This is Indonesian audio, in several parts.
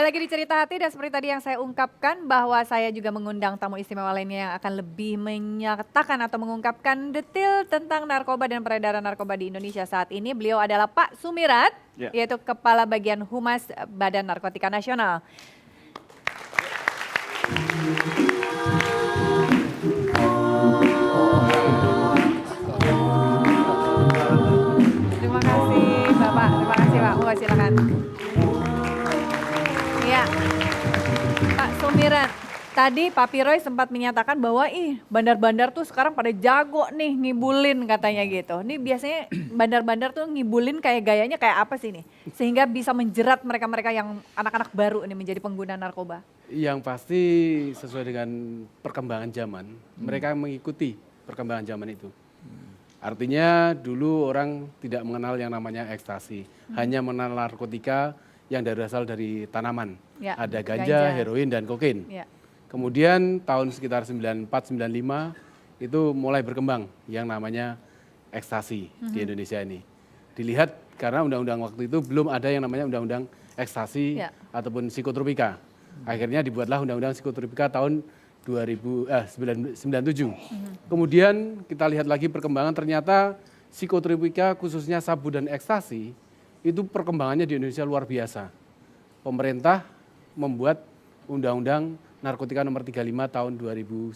lagi di Cerita Hati dan seperti tadi yang saya ungkapkan bahwa saya juga mengundang tamu istimewa lainnya yang akan lebih menyatakan atau mengungkapkan detail tentang narkoba dan peredaran narkoba di Indonesia saat ini. Beliau adalah Pak Sumirat, yaitu Kepala Bagian Humas Badan Narkotika Nasional. Terima kasih Bapak, terima kasih Pak. Monggo silakan. Ya, Pak Sumirat, tadi Pak Piroy sempat menyatakan bahwa bandar-bandar tuh sekarang pada jago nih ngibulin katanya gitu. Ini biasanya bandar-bandar tuh ngibulin kayak gayanya kayak apa sih nih? Sehingga bisa menjerat mereka-mereka yang anak-anak baru ini menjadi pengguna narkoba. Yang pasti sesuai dengan perkembangan zaman, mereka mengikuti perkembangan zaman itu. Artinya dulu orang tidak mengenal yang namanya ekstasi, hanya mengenal narkotika yang berasal dari tanaman. Ya, ada ganja, heroin, dan kokain. Ya. Kemudian tahun sekitar 94-95 itu mulai berkembang yang namanya ekstasi di Indonesia ini. Dilihat karena undang-undang waktu itu belum ada yang namanya undang-undang ekstasi ataupun psikotropika. Akhirnya dibuatlah undang-undang psikotropika tahun 97. Kemudian kita lihat lagi perkembangan, ternyata psikotropika khususnya sabu dan ekstasi itu perkembangannya di Indonesia luar biasa. Pemerintah membuat undang-undang narkotika nomor 35 tahun 2009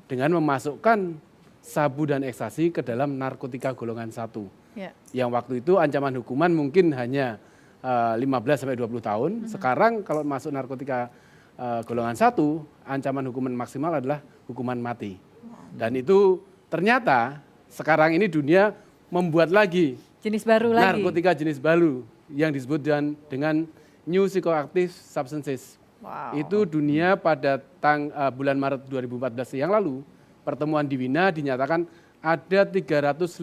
dengan memasukkan sabu dan ekstasi ke dalam narkotika golongan 1. Yang waktu itu ancaman hukuman mungkin hanya 15-20 tahun. Sekarang kalau masuk narkotika golongan 1, ancaman hukuman maksimal adalah hukuman mati. Dan itu ternyata sekarang ini dunia membuat lagi jenis baru lagi. Narkotika jenis baru yang disebut dengan new psychoactive substances. Itu dunia pada bulan Maret 2014 yang lalu, pertemuan di Wina dinyatakan ada 354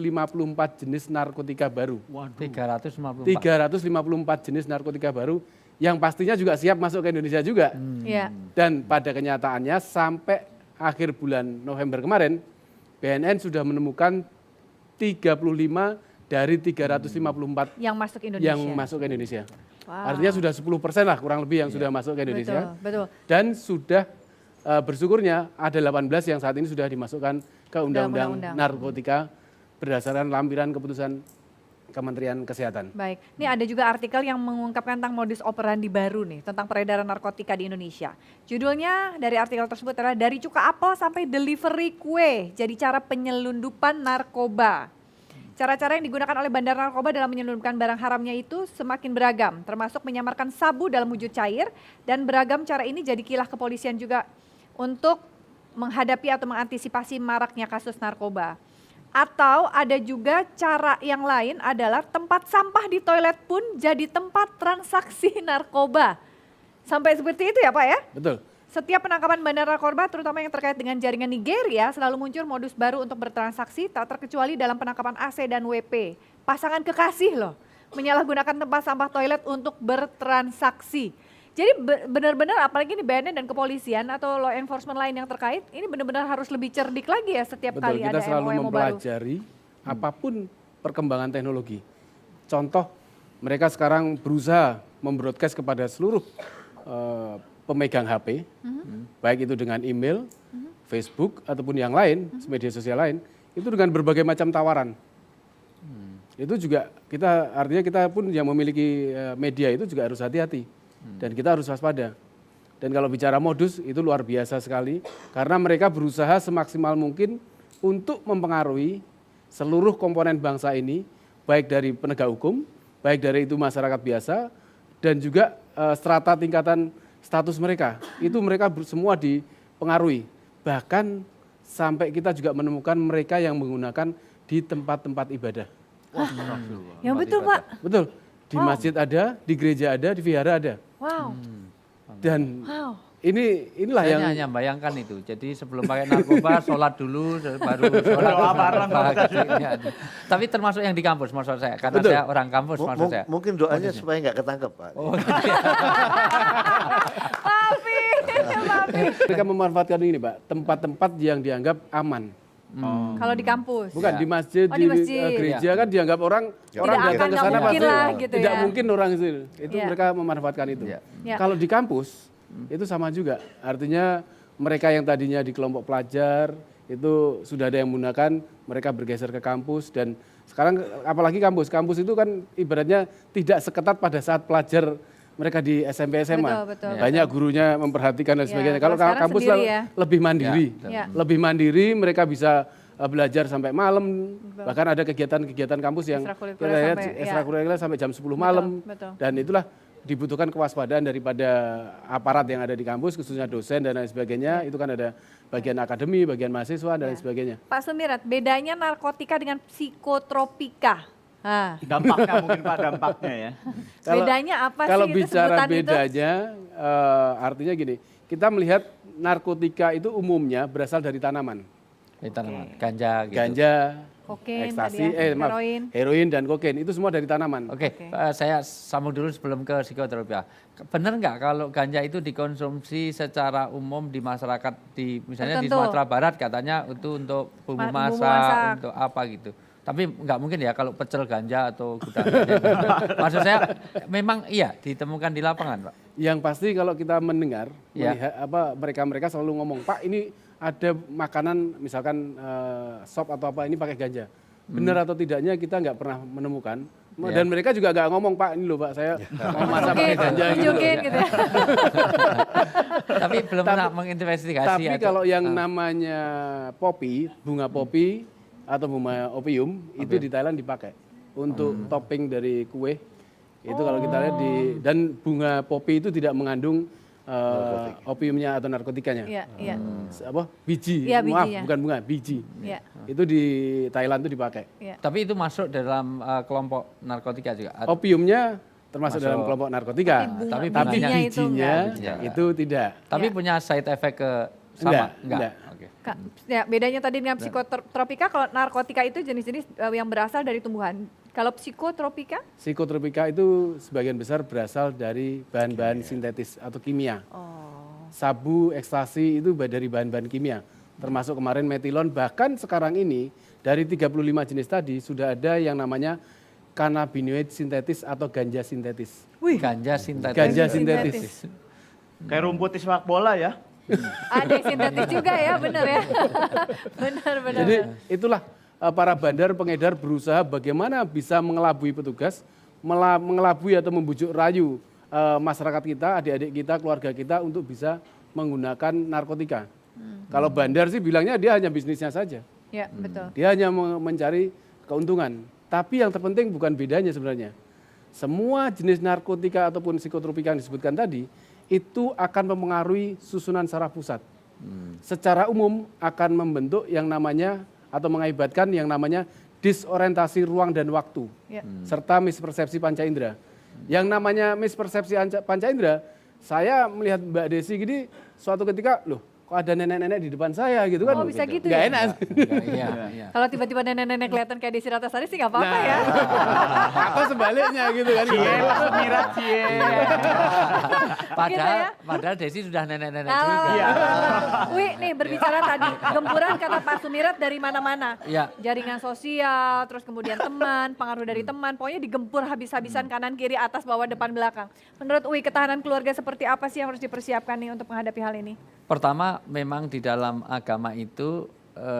jenis narkotika baru. 354 jenis narkotika baru yang pastinya juga siap masuk ke Indonesia juga. Dan pada kenyataannya sampai akhir bulan November kemarin, BNN sudah menemukan 35 dari 354 yang masuk ke Indonesia. Artinya sudah 10% lah kurang lebih yang sudah masuk ke Indonesia. Betul. Dan sudah bersyukurnya ada 18 yang saat ini sudah dimasukkan ke Undang-Undang Narkotika berdasarkan lampiran keputusan Kementerian Kesehatan. Baik, ini ada juga artikel yang mengungkapkan tentang modus operandi baru nih, tentang peredaran narkotika di Indonesia. Judulnya dari artikel tersebut adalah dari cuka apel sampai delivery kue, jadi cara penyelundupan narkoba. Cara-cara yang digunakan oleh bandar narkoba dalam menyelundupkan barang haramnya itu semakin beragam, termasuk menyamarkan sabu dalam wujud cair, dan beragam cara ini jadi kilah kepolisian juga untuk menghadapi atau mengantisipasi maraknya kasus narkoba. Atau ada juga cara yang lain adalah tempat sampah di toilet pun jadi tempat transaksi narkoba. Sampai seperti itu ya Pak ya? Betul. Setiap penangkapan bandar narkoba, terutama yang terkait dengan jaringan Nigeria, selalu muncul modus baru untuk bertransaksi, tak terkecuali dalam penangkapan AC dan WP. Pasangan kekasih loh, menyalahgunakan tempat sampah toilet untuk bertransaksi. Jadi benar-benar apalagi ini BNN dan kepolisian atau law enforcement lain yang terkait, ini benar-benar harus lebih cerdik lagi ya setiap kali ada MO-MO baru. Betul, kita selalu mempelajari apapun perkembangan teknologi. Contoh, mereka sekarang berusaha membroadcast kepada seluruh pemegang HP, baik itu dengan email, Facebook, ataupun yang lain, media sosial lain, itu dengan berbagai macam tawaran. Itu juga artinya kita pun yang memiliki media itu juga harus hati-hati. Dan kita harus waspada. Dan kalau bicara modus itu luar biasa sekali, karena mereka berusaha semaksimal mungkin untuk mempengaruhi seluruh komponen bangsa ini, baik dari penegak hukum, baik dari itu masyarakat biasa, dan juga strata tingkatan status mereka, itu mereka semua dipengaruhi. Bahkan sampai kita juga menemukan mereka yang menggunakan di tempat-tempat ibadah. Yang betul Pak? Betul, di masjid ada, di gereja ada, di vihara ada. Dan inilah yang hanya bayangkan itu. Jadi sebelum pakai narkoba, sholat dulu, baru sholat. Tapi termasuk yang di kampus maksud saya, karena saya orang kampus maksud saya. Mungkin doanya supaya nggak ketangkep Pak. Mereka memanfaatkan ini Pak, tempat-tempat yang dianggap aman. Kalau di kampus. Bukan Ya. di masjid, Oh, di masjid. gereja kan dianggap orang Tidak datang akan, ke nggak sana mungkin pasti lah gitu tidak ya. mungkin orang itu Ya. mereka memanfaatkan itu. Ya. Ya. Kalau di kampus itu sama juga. Artinya mereka yang tadinya di kelompok pelajar itu sudah ada yang menggunakan, mereka bergeser ke kampus dan sekarang apalagi kampus itu kan ibaratnya tidak seketat pada saat pelajar mereka di SMP SMA. Betul, Banyak gurunya memperhatikan dan Ya, sebagainya. kalau Kalau sekarang kampus sendiri ya. lebih mandiri. Ya. Lebih mandiri, mereka bisa belajar sampai malam. Bahkan ada kegiatan-kegiatan kampus yang Ekstrakurikuler kita lihat sampai- ya. ekstrakurikuler sampai jam 10 malam. betul. Dan itulah dibutuhkan kewaspadaan daripada aparat yang ada di kampus, khususnya dosen dan lain sebagainya. Itu kan ada bagian akademi, bagian mahasiswa dan lain sebagainya. Pak Sumirat, bedanya narkotika dengan psikotropika? Nah, Dampaknya mungkin Pak, dampaknya ya. bedanya apa Kalau sih itu bicara sebutan itu? bedanya, artinya gini, kita melihat narkotika itu umumnya berasal dari tanaman. Tanaman, ganja gitu. Ganja, Kokain ekstasi, tadi ya, maaf, heroin. heroin dan kokain itu semua dari tanaman. Oke, saya sambung dulu sebelum ke psikotropika. Benar nggak kalau ganja itu dikonsumsi secara umum di masyarakat misalnya di Tertentu. Sumatera Barat katanya itu untuk bumbu Bumbu masak, masak. untuk apa gitu. Tapi nggak mungkin ya kalau pecel ganja atau gudang ganja. Maksud saya memang iya ditemukan di lapangan, Pak. Yang pasti kalau kita mendengar, Ya. melihat mereka selalu ngomong, Pak ini ada makanan misalkan sop atau apa ini pakai ganja. Benar atau tidaknya kita nggak pernah menemukan. Ya. Dan mereka juga nggak ngomong, Pak ini loh Pak saya mau masak pakai ganja gitu. loh." tunjukin gitu ya. Tapi belum pernah menginvestigasi. Tapi kalau yang namanya popi, bunga popi atau bunga opium itu di Thailand dipakai untuk topping dari kue. Itu kalau kita lihat dan bunga popi itu tidak mengandung opiumnya atau narkotikanya. Iya, iya. Apa? Biji. Iya, Maaf, bijinya. bukan bunga, biji. Iya, Itu di Thailand itu dipakai. iya. Tapi itu masuk dalam kelompok narkotika juga. Opiumnya termasuk Masuk. dalam kelompok narkotika. Tapi Tapi bunganya itu bijinya enggak. itu tidak. Tapi Ya. punya side effect ke sama? Enggak. Oke. Kak, ya bedanya tadi dengan psikotropika, kalau narkotika itu jenis-jenis yang berasal dari tumbuhan. Kalau psikotropika? Psikotropika itu sebagian besar berasal dari bahan-bahan sintetis atau kimia. Sabu, ekstasi itu dari bahan-bahan kimia. Termasuk kemarin metilon, bahkan sekarang ini dari 35 jenis tadi sudah ada yang namanya cannabinoid sintetis atau ganja sintetis. Ganja sintetis. Ganja Sintetis. sintetis. Kayak rumput di sepak bola ya. Ada yang sintetis juga ya, benar ya. Benar. Jadi itulah para bandar pengedar berusaha bagaimana bisa mengelabui petugas, mengelabui atau membujuk rayu masyarakat kita, adik-adik kita, keluarga kita untuk bisa menggunakan narkotika. Kalau bandar sih bilangnya dia hanya bisnisnya saja. Ya, betul. Dia hanya mencari keuntungan. Tapi yang terpenting bukan bedanya sebenarnya. Semua jenis narkotika ataupun psikotropika yang disebutkan tadi itu akan mempengaruhi susunan saraf pusat. Secara umum akan membentuk yang namanya atau mengakibatkan yang namanya disorientasi ruang dan waktu. Ya. Serta mispersepsi panca indera. Yang namanya mispersepsi panca indera, saya melihat Mbak Desi gini suatu ketika, loh kok ada nenek-nenek di depan saya gitu kan. Oh, bisa gitu Nggak ya? enak. Iya, iya. Kalau tiba-tiba nenek-nenek kelihatan kayak Desi Ratnasari sih nggak apa-apa Nah, ya. Atau sebaliknya gitu kan. Cie, Pak Sumirat, cie. Padahal Desi sudah nenek-nenek Alah, juga. Wih, nih berbicara tadi, gempuran kata Pak Sumirat dari mana-mana. Iya. Jaringan sosial, terus kemudian teman, pengaruh dari teman, pokoknya digempur habis-habisan kanan, kiri, atas, bawah, depan, belakang. Menurut Uwi, ketahanan keluarga seperti apa sih yang harus dipersiapkan nih untuk menghadapi hal ini? Pertama, memang di dalam agama itu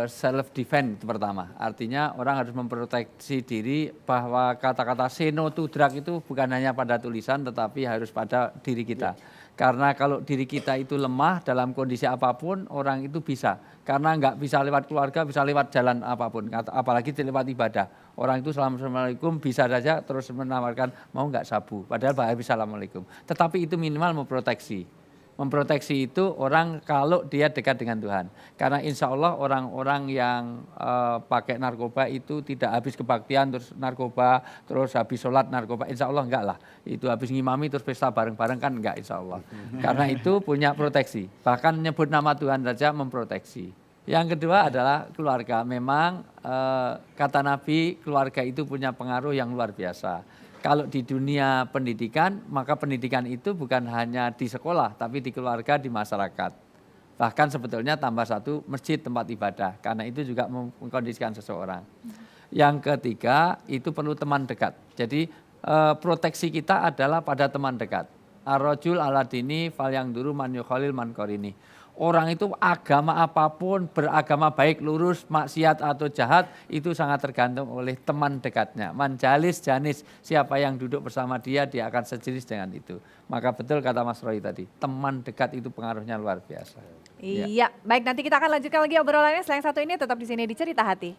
self defense itu pertama. Artinya orang harus memproteksi diri bahwa kata-kata say no to drug itu bukan hanya pada tulisan tetapi harus pada diri kita. Karena kalau diri kita itu lemah dalam kondisi apapun orang itu bisa. Karena nggak bisa lewat keluarga, bisa lewat jalan apapun. Apalagi lewat ibadah. Orang itu assalamualaikum bisa saja terus menawarkan mau nggak sabu. Padahal bahasa assalamualaikum. Tetapi itu minimal memproteksi. Memproteksi itu orang kalau dia dekat dengan Tuhan. Karena insya Allah orang-orang yang pakai narkoba itu tidak habis kebaktian terus narkoba, terus habis sholat narkoba. Insya Allah enggak lah. Itu habis ngimami terus pesta bareng-bareng kan enggak insya Allah. Karena itu punya proteksi. Bahkan nyebut nama Tuhan saja memproteksi. Yang kedua adalah keluarga. Memang kata Nabi keluarga itu punya pengaruh yang luar biasa. Kalau di dunia pendidikan, maka pendidikan itu bukan hanya di sekolah, tapi di keluarga, di masyarakat. Bahkan sebetulnya tambah satu masjid tempat ibadah, karena itu juga mengkondisikan seseorang. Yang ketiga itu perlu teman dekat. Jadi proteksi kita adalah pada teman dekat. Ar-rajul ala dini fal yang duru man yukhalil man qarini. Orang itu agama apapun, beragama baik, lurus, maksiat atau jahat, itu sangat tergantung oleh teman dekatnya. Manjalis janis, siapa yang duduk bersama dia akan sejenis dengan itu. Maka betul kata Mas Roy tadi, teman dekat itu pengaruhnya luar biasa. Iya, baik nanti kita akan lanjutkan lagi obrolannya. Selain satu ini tetap di sini di Cerita Hati.